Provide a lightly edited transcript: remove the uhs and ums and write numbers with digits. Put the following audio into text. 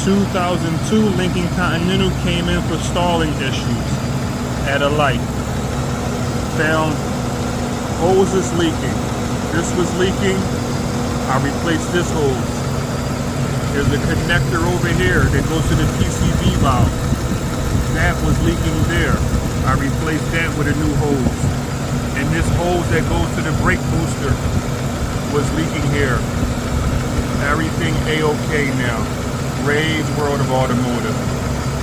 2002 Lincoln Continental came in for stalling issues at a light. Found hoses leaking. This was leaking. I replaced this hose. There's a connector over here that goes to the PCV valve. That was leaking there. I replaced that with a new hose. And this hose that goes to the brake booster was leaking here. Everything A-OK now. Ray's World of Automotive.